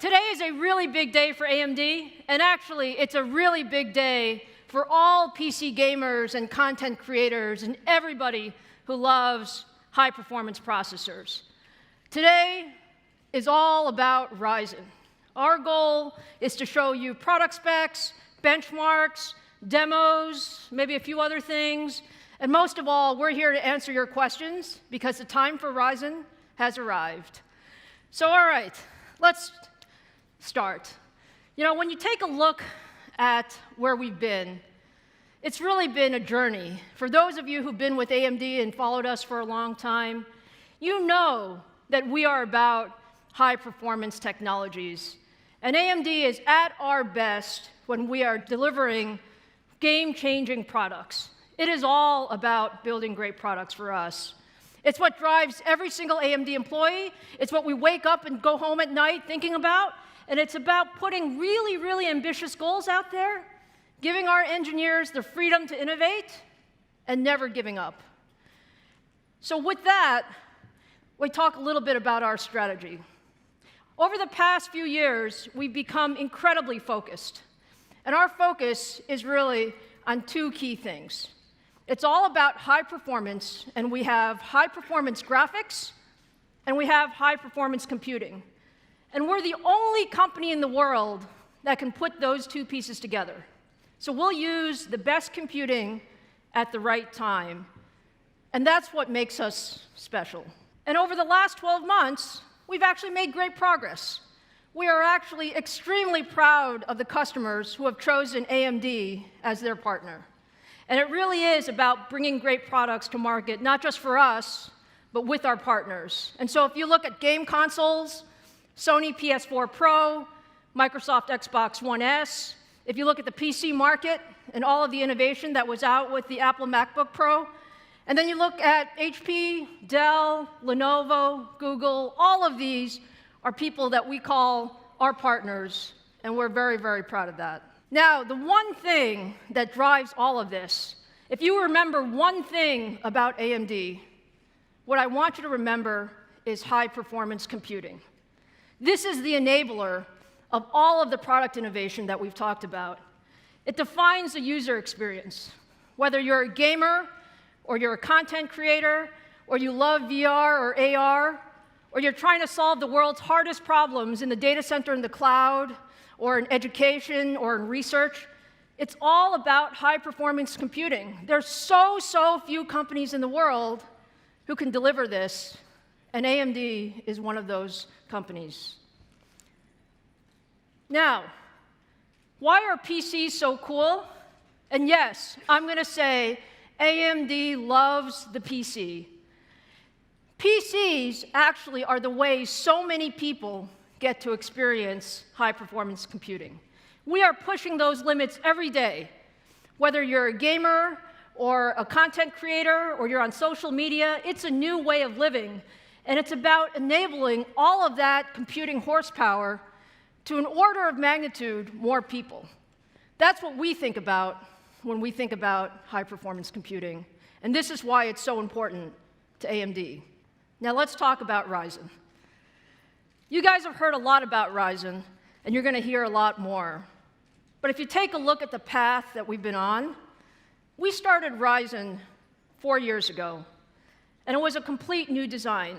today is a really big day for AMD, and actually, it's a really big day for all PC gamers and content creators and everybody who loves high-performance processors. Today is all about Ryzen. Our goal is to show you product specs, benchmarks, demos, maybe a few other things, and most of all, we're here to answer your questions because the time for Ryzen has arrived. So all right, let's start. You know, when you take a look at where we've been, it's really been a journey. For those of you who've been with AMD and followed us for a long time, you know that we are about high-performance technologies. And AMD is at our best when we are delivering game-changing products. It is all about building great products for us. It's what drives every single AMD employee. It's what we wake up and go home at night thinking about. And it's about putting really, really ambitious goals out there, giving our engineers the freedom to innovate, and never giving up. So with that, we talk a little bit about our strategy. Over the past few years, we've become incredibly focused. And our focus is really on two key things. It's all about high performance, and we have high-performance graphics, and we have high-performance computing. And we're the only company in the world that can put those two pieces together. So we'll use the best computing at the right time. And that's what makes us special. And over the last 12 months, we've actually made great progress. We are actually extremely proud of the customers who have chosen AMD as their partner. And it really is about bringing great products to market, not just for us, but with our partners. And so if you look at game consoles, Sony PS4 Pro, Microsoft Xbox One S, if you look at the PC market and all of the innovation that was out with the Apple MacBook Pro, and then you look at HP, Dell, Lenovo, Google, all of these are people that we call our partners, and we're very, very proud of that. Now, the one thing that drives all of this, if you remember one thing about AMD, what I want you to remember is high-performance computing. This is the enabler of all of the product innovation that we've talked about. It defines the user experience. Whether you're a gamer, or you're a content creator, or you love VR or AR, or you're trying to solve the world's hardest problems in the data center in the cloud, or in education, or in research, it's all about high-performance computing. There's so few companies in the world who can deliver this, and AMD is one of those companies. Now, why are PCs so cool? And yes, I'm going to say AMD loves the PC. PCs actually are the way so many people get to experience high-performance computing. We are pushing those limits every day. Whether you're a gamer or a content creator or you're on social media, it's a new way of living. And it's about enabling all of that computing horsepower to an order of magnitude more people. That's what we think about when we think about high-performance computing. And this is why it's so important to AMD. Now let's talk about Ryzen. You guys have heard a lot about Ryzen, and you're going to hear a lot more. But if you take a look at the path that we've been on, we started Ryzen 4 years ago, and it was a complete new design.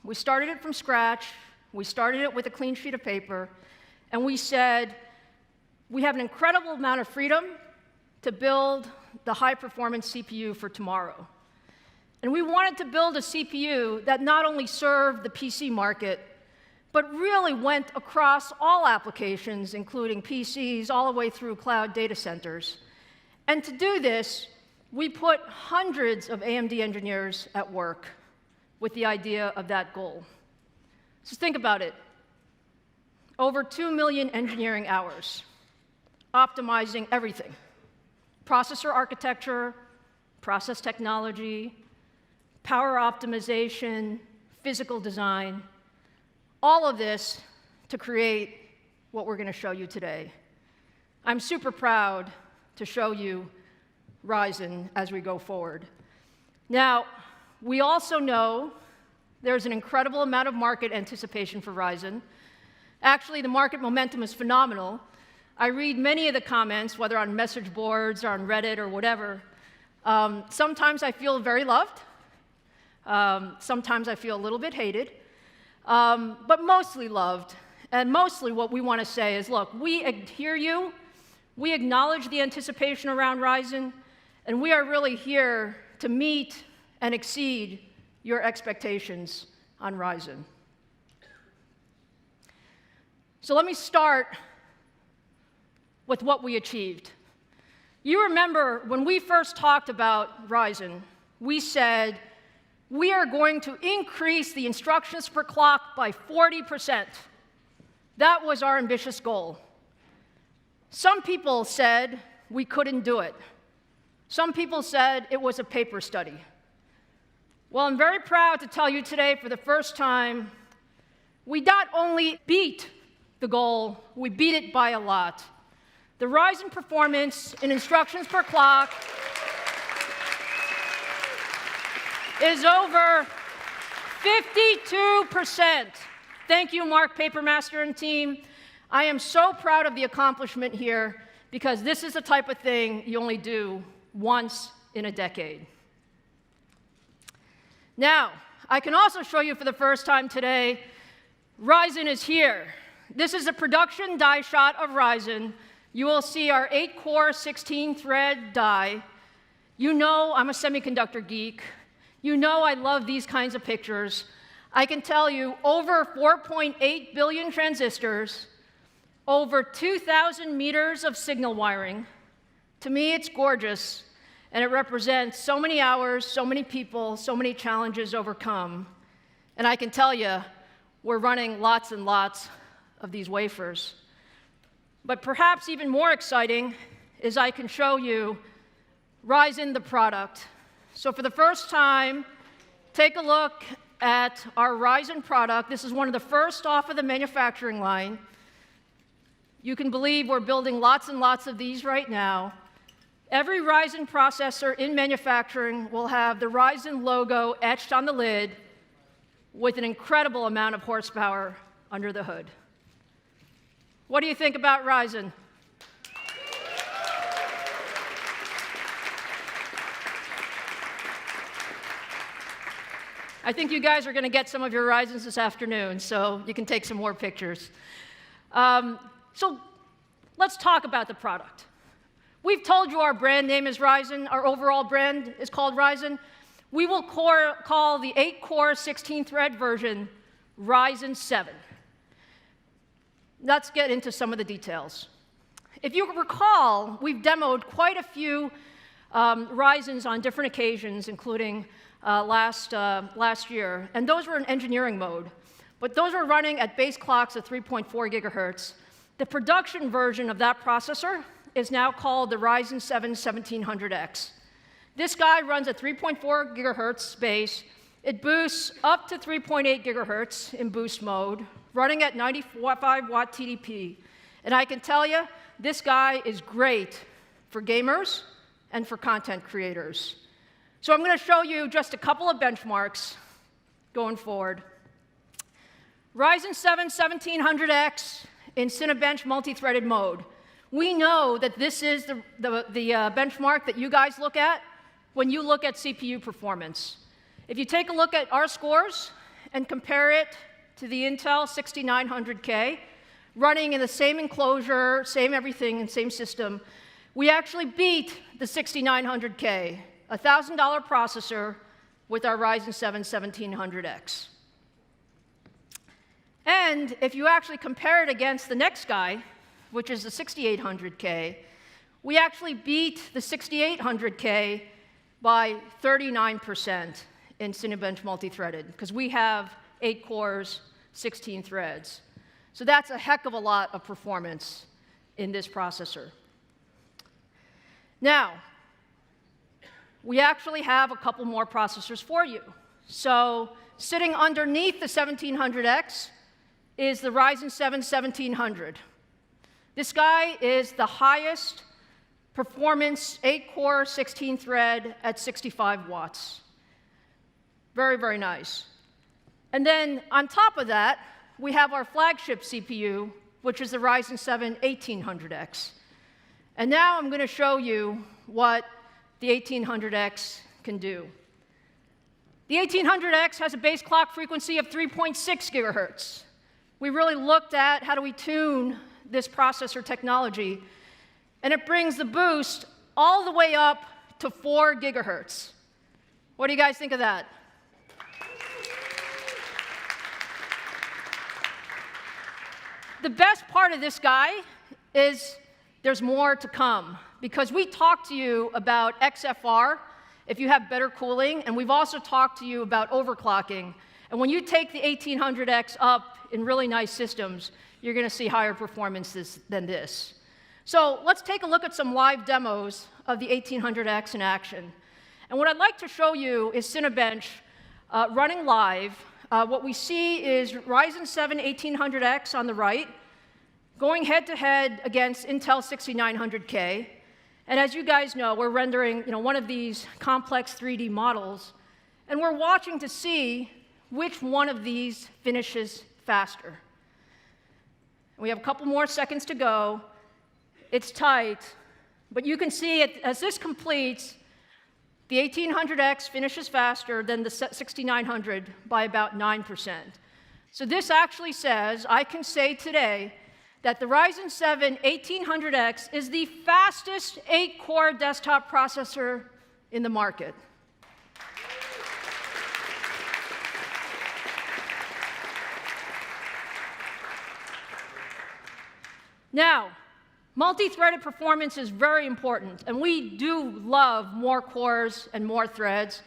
We started it from scratch. We started it with a clean sheet of paper, and we said, we have an incredible amount of freedom to build the high-performance CPU for tomorrow. And we wanted to build a CPU that not only served the PC market, but really went across all applications, including PCs, all the way through cloud data centers. And to do this, we put hundreds of AMD engineers at work with the idea of that goal. So think about it. Over 2 million engineering hours, optimizing everything. Processor architecture, process technology, power optimization, physical design, all of this to create what we're going to show you today. I'm super proud to show you Ryzen as we go forward. Now, we also know there's an incredible amount of market anticipation for Ryzen. Actually, the market momentum is phenomenal. I read many of the comments, whether on message boards or on Reddit or whatever. Sometimes I feel very loved. Sometimes I feel a little bit hated, but mostly loved. And mostly what we want to say is, look, we hear you, we acknowledge the anticipation around Ryzen, and we are really here to meet and exceed your expectations on Ryzen. So let me start with what we achieved. You remember when we first talked about Ryzen, we said, we are going to increase the instructions per clock by 40%. That was our ambitious goal. Some people said we couldn't do it. Some people said it was a paper study. Well, I'm very proud to tell you today, for the first time, we not only beat the goal, we beat it by a lot. The Ryzen performance in instructions per clock is over 52%. Thank you, Mark Papermaster and team. I am so proud of the accomplishment here, because this is the type of thing you only do once in a decade. Now, I can also show you for the first time today, Ryzen is here. This is a production die shot of Ryzen. You will see our 8-core, 16-thread die. You know I'm a semiconductor geek. You know I love these kinds of pictures. I can tell you, over 4.8 billion transistors, over 2,000 meters of signal wiring. To me, it's gorgeous, and it represents so many hours, so many people, so many challenges overcome. And I can tell you, we're running lots and lots of these wafers. But perhaps even more exciting is I can show you Ryzen, the product. So for the first time, take a look at our Ryzen product. This is one of the first off of the manufacturing line. You can believe we're building lots and lots of these right now. Every Ryzen processor in manufacturing will have the Ryzen logo etched on the lid with an incredible amount of horsepower under the hood. What do you think about Ryzen? I think you guys are going to get some of your Ryzens this afternoon, so you can take some more pictures. So let's talk about the product. We've told you our brand name is Ryzen. Our overall brand is called Ryzen. We will call the 8-core, 16-thread version Ryzen 7. Let's get into some of the details. If you recall, we've demoed quite a few Ryzens on different occasions, including last year, and those were in engineering mode. But those were running at base clocks of 3.4 gigahertz. The production version of that processor is now called the Ryzen 7 1700X. This guy runs at 3.4 gigahertz base. It boosts up to 3.8 gigahertz in boost mode, running at 95 watt TDP. And I can tell you, this guy is great for gamers and for content creators. So I'm going to show you just a couple of benchmarks going forward. Ryzen 7 1700X in Cinebench multi-threaded mode. We know that this is the benchmark that you guys look at when you look at CPU performance. If you take a look at our scores and compare it to the Intel 6900K, running in the same enclosure, same everything, and same system, we actually beat the 6900K, a $1,000 processor, with our Ryzen 7 1700X. And if you actually compare it against the next guy, which is the 6800K, we actually beat the 6800K by 39% in Cinebench multi-threaded, because we have 8 cores, 16 threads. So that's a heck of a lot of performance in this processor. Now, we actually have a couple more processors for you. So sitting underneath the 1700X is the Ryzen 7 1700. This guy is the highest performance 8-core, 16-thread at 65 watts. Very, very nice. And then on top of that, we have our flagship CPU, which is the Ryzen 7 1800X. And now I'm going to show you what the 1800X can do. The 1800X has a base clock frequency of 3.6 gigahertz. We really looked at how do we tune this processor technology, and it brings the boost all the way up to 4 gigahertz. What do you guys think of that? The best part of this guy is there's more to come, because we talked to you about XFR if you have better cooling, and we've also talked to you about overclocking. And when you take the 1800X up in really nice systems, you're going to see higher performances than this. So let's take a look at some live demos of the 1800X in action. And what I'd like to show you is Cinebench running live. What we see is Ryzen 7 1800X on the right, going head-to-head against Intel 6900K. And as you guys know, we're rendering one of these complex 3D models, and we're watching to see which one of these finishes faster. We have a couple more seconds to go. It's tight, but you can see it, as this completes, the 1800X finishes faster than the 6900 by about 9%. So this actually says, I can say today, that the Ryzen 7 1800X is the fastest 8-core desktop processor in the market. Now, multi-threaded performance is very important, and we do love more cores and more threads,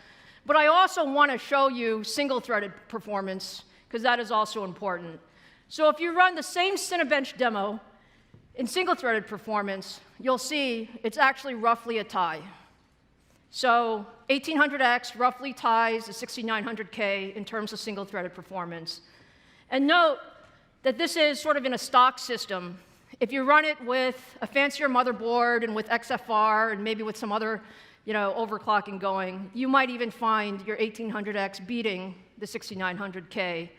but I also want to show you single-threaded performance, because that is also important. So if you run the same Cinebench demo in single-threaded performance, you'll see it's actually roughly a tie. So 1800X roughly ties the 6900K in terms of single-threaded performance. And note that this is sort of in a stock system. If you run it with a fancier motherboard and with XFR and maybe with some other overclocking going, you might even find your 1800X beating the 6900K.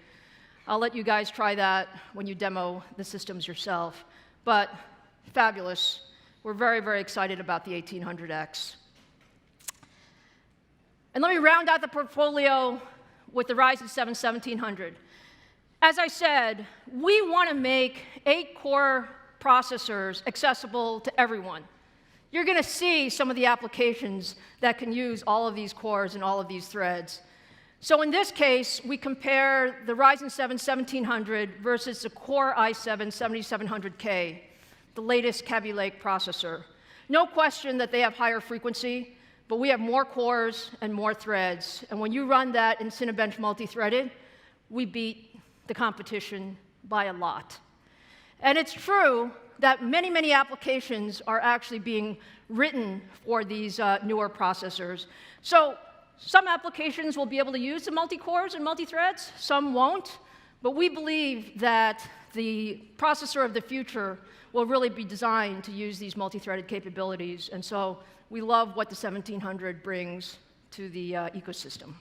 I'll let you guys try that when you demo the systems yourself. But fabulous. We're very, very excited about the 1800X. And let me round out the portfolio with the Ryzen 7 1700. As I said, we want to make 8-core processors accessible to everyone. You're going to see some of the applications that can use all of these cores and all of these threads. So in this case, we compare the Ryzen 7 1700 versus the Core i7 7700K, the latest Kaby Lake processor. No question that they have higher frequency, but we have more cores and more threads. And when you run that in Cinebench multi-threaded, we beat the competition by a lot. And it's true that many, many applications are actually being written for these newer processors. So some applications will be able to use the multi-cores and multi-threads, some won't, but we believe that the processor of the future will really be designed to use these multi-threaded capabilities, and so we love what the 1700 brings to the ecosystem.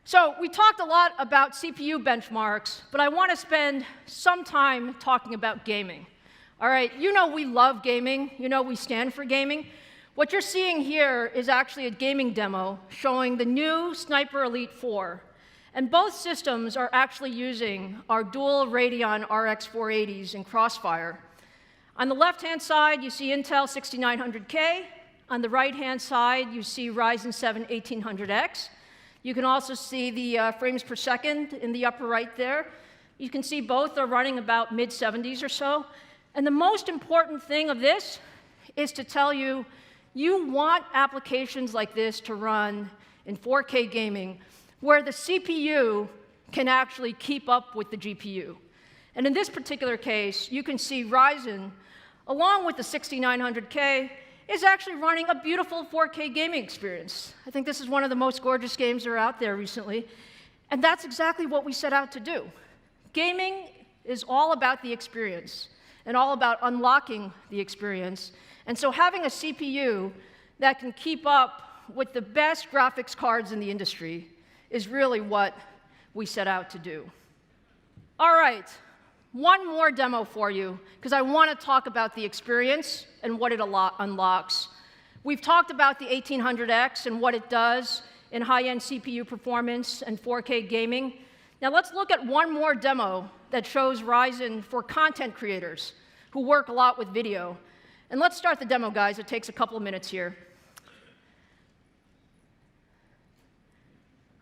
So we talked a lot about CPU benchmarks, but I want to spend some time talking about gaming. All right, we love gaming, we stand for gaming. What you're seeing here is actually a gaming demo showing the new Sniper Elite 4. And both systems are actually using our dual Radeon RX 480s in Crossfire. On the left-hand side, you see Intel 6900K. On the right-hand side, you see Ryzen 7 1800X. You can also see the frames per second in the upper right there. You can see both are running about mid-70s or so. And the most important thing of this is to tell you, you want applications like this to run in 4K gaming where the CPU can actually keep up with the GPU. And in this particular case, you can see Ryzen, along with the 6900K, is actually running a beautiful 4K gaming experience. I think this is one of the most gorgeous games that are out there recently. And that's exactly what we set out to do. Gaming is all about the experience and all about unlocking the experience. And so having a CPU that can keep up with the best graphics cards in the industry is really what we set out to do. All right, one more demo for you, because I want to talk about the experience and what it unlocks. We've talked about the 1800X and what it does in high-end CPU performance and 4K gaming. Now let's look at one more demo that shows Ryzen for content creators who work a lot with video. And let's start the demo, guys. It takes a couple of minutes here.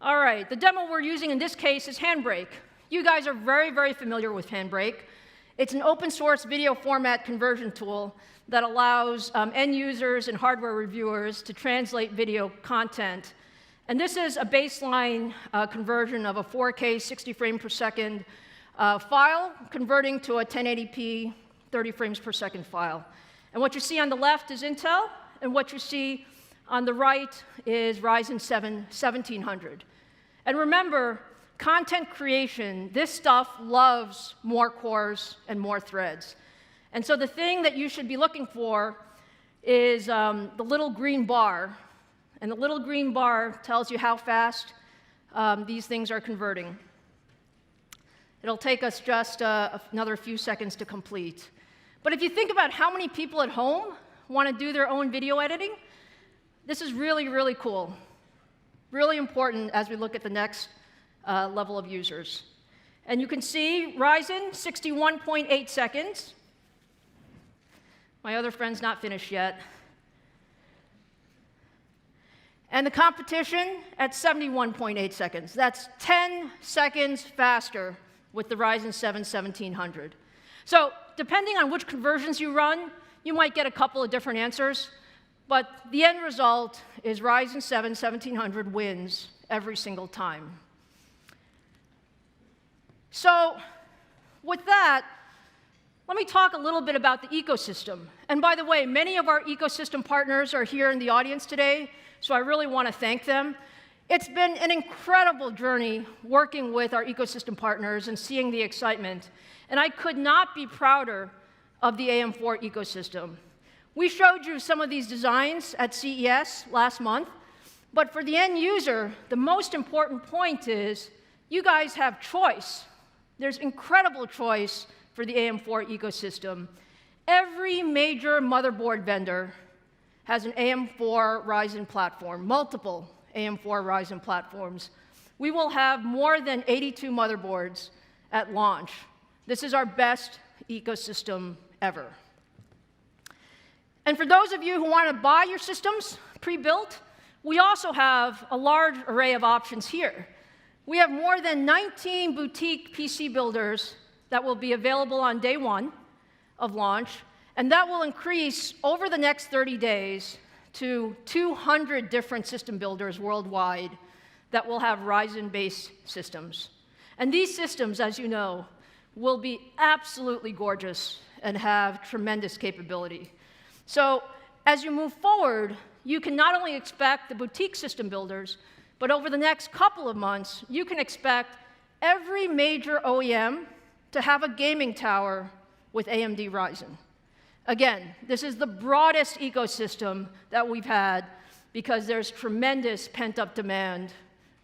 All right, the demo we're using in this case is Handbrake. You guys are very, very familiar with Handbrake. It's an open source video format conversion tool that allows end users and hardware reviewers to translate video content. And this is a baseline conversion of a 4K 60 frames per second file, converting to a 1080p 30 frames per second file. And what you see on the left is Intel, and what you see on the right is Ryzen 7 1700. And remember, content creation, this stuff loves more cores and more threads. And so the thing that you should be looking for is the little green bar. And the little green bar tells you how fast these things are converting. It'll take us just another few seconds to complete. But if you think about how many people at home want to do their own video editing, this is really, really cool. Really important as we look at the next level of users. And you can see Ryzen, 61.8 seconds. My other friend's not finished yet. And the competition at 71.8 seconds. That's 10 seconds faster with the Ryzen 7 1700. So depending on which conversions you run, you might get a couple of different answers. But the end result is Ryzen 7 1700 wins every single time. So with that, let me talk a little bit about the ecosystem. And by the way, many of our ecosystem partners are here in the audience today, so I really want to thank them. It's been an incredible journey working with our ecosystem partners and seeing the excitement. And I could not be prouder of the AM4 ecosystem. We showed you some of these designs at CES last month, but for the end user, the most important point is you guys have choice. There's incredible choice for the AM4 ecosystem. Every major motherboard vendor has an AM4 Ryzen platform, multiple AM4 Ryzen platforms. We will have more than 82 motherboards at launch. This is our best ecosystem ever. And for those of you who want to buy your systems pre-built, we also have a large array of options here. We have more than 19 boutique PC builders that will be available on day one of launch, and that will increase over the next 30 days to 200 different system builders worldwide that will have Ryzen-based systems. And these systems, as you know, will be absolutely gorgeous and have tremendous capability. So as you move forward, you can not only expect the boutique system builders, but over the next couple of months, you can expect every major OEM to have a gaming tower with AMD Ryzen. Again, this is the broadest ecosystem that we've had because there's tremendous pent-up demand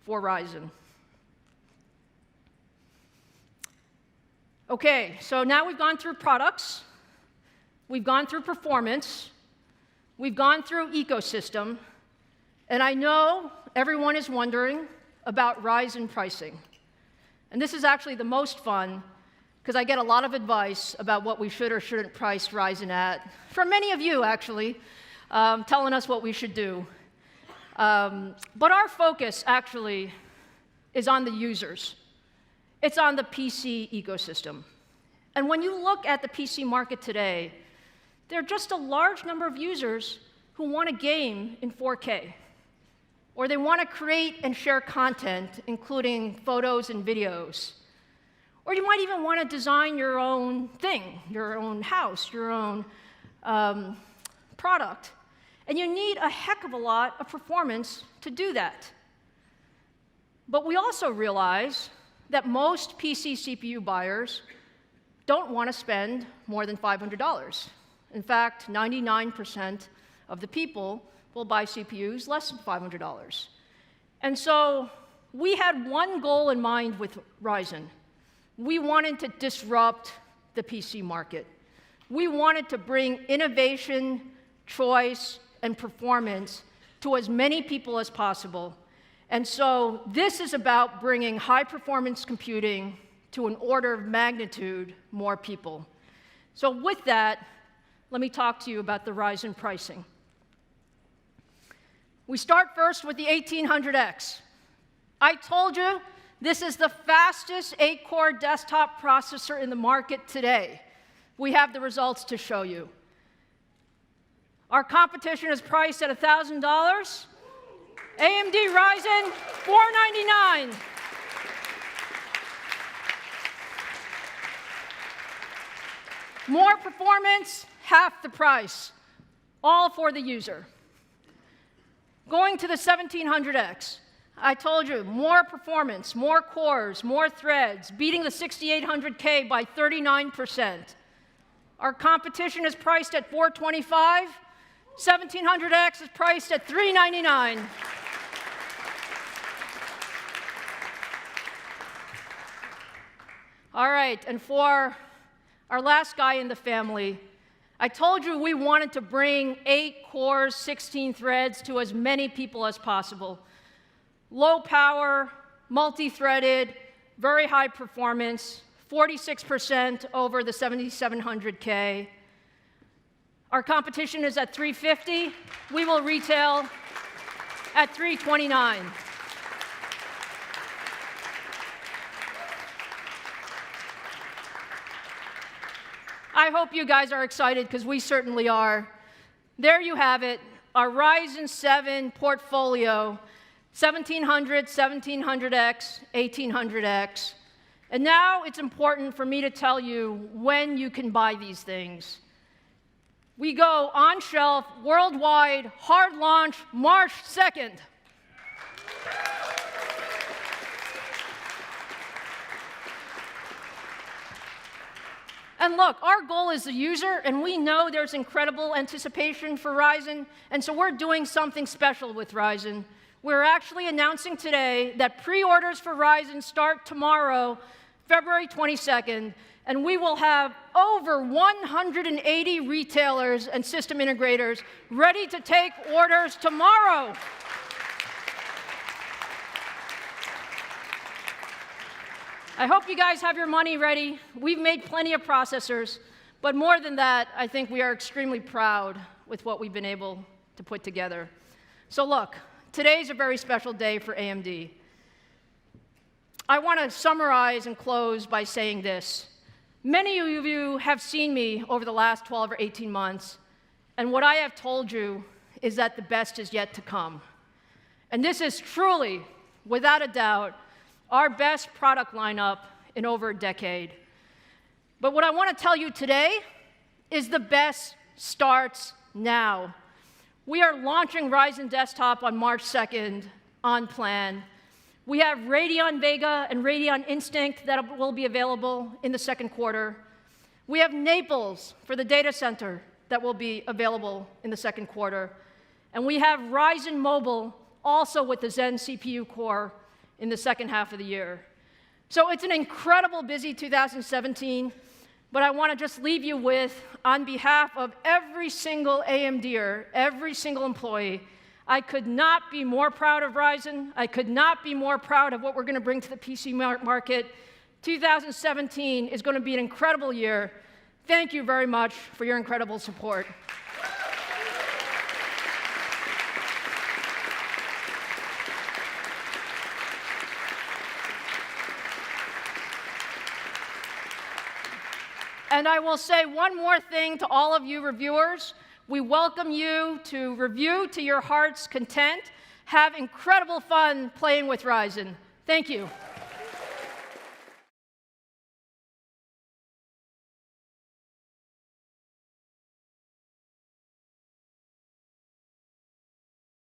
for Ryzen. Okay, so now we've gone through products, we've gone through performance, we've gone through ecosystem, and I know everyone is wondering about Ryzen pricing. And this is actually the most fun, because I get a lot of advice about what we should or shouldn't price Ryzen at, from many of you, actually, telling us what we should do. But our focus, actually, is on the users. It's on the PC ecosystem. And when you look at the PC market today, there are just a large number of users who want to game in 4K, or they want to create and share content, including photos and videos. Or you might even want to design your own thing, your own house, your own product. And you need a heck of a lot of performance to do that. But we also realize that most PC CPU buyers don't want to spend more than $500. In fact, 99% of the people will buy CPUs less than $500. And so we had one goal in mind with Ryzen. We wanted to disrupt the PC market. We wanted to bring innovation, choice, and performance to as many people as possible. And so this is about bringing high-performance computing to an order of magnitude more people. So with that, let me talk to you about the Ryzen pricing. We start first with the 1800X. I told you this is the fastest 8-core desktop processor in the market today. We have the results to show you. Our competition is priced at $1,000. AMD Ryzen, $499. More performance, half the price, all for the user. Going to the 1700X, I told you, more performance, more cores, more threads, beating the 6800K by 39%. Our competition is priced at $425. 1700X is priced at $399. All right, and for our last guy in the family, I told you we wanted to bring 8 cores, 16 threads to as many people as possible. Low power, multi-threaded, very high performance, 46% over the 7700K. Our competition is at $350. We will retail at $329. I hope you guys are excited, because we certainly are. There you have it, our Ryzen 7 portfolio, 1700, 1700X, 1800X. And now it's important for me to tell you when you can buy these things. We go on shelf worldwide, hard launch March 2nd. And look, our goal is the user, and we know there's incredible anticipation for Ryzen, and so we're doing something special with Ryzen. We're actually announcing today that pre-orders for Ryzen start tomorrow, February 22nd, and we will have over 180 retailers and system integrators ready to take orders tomorrow. I hope you guys have your money ready. We've made plenty of processors, but more than that, I think we are extremely proud with what we've been able to put together. So look, today's a very special day for AMD. I want to summarize and close by saying this. Many of you have seen me over the last 12 or 18 months, and what I have told you is that the best is yet to come. And this is truly, without a doubt, our best product lineup in over a decade. But what I want to tell you today is the best starts now. We are launching Ryzen Desktop on March 2nd on plan. We have Radeon Vega and Radeon Instinct that will be available in the second quarter. We have Naples for the data center that will be available in the second quarter. And we have Ryzen Mobile also with the Zen CPU core in the second half of the year. So it's an incredible busy 2017, but I want to just leave you with, on behalf of every single AMDer, every single employee, I could not be more proud of Ryzen. I could not be more proud of what we're going to bring to the PC market. 2017 is going to be an incredible year. Thank you very much for your incredible support. And I will say one more thing to all of you reviewers. We welcome you to review to your heart's content. Have incredible fun playing with Ryzen. Thank you.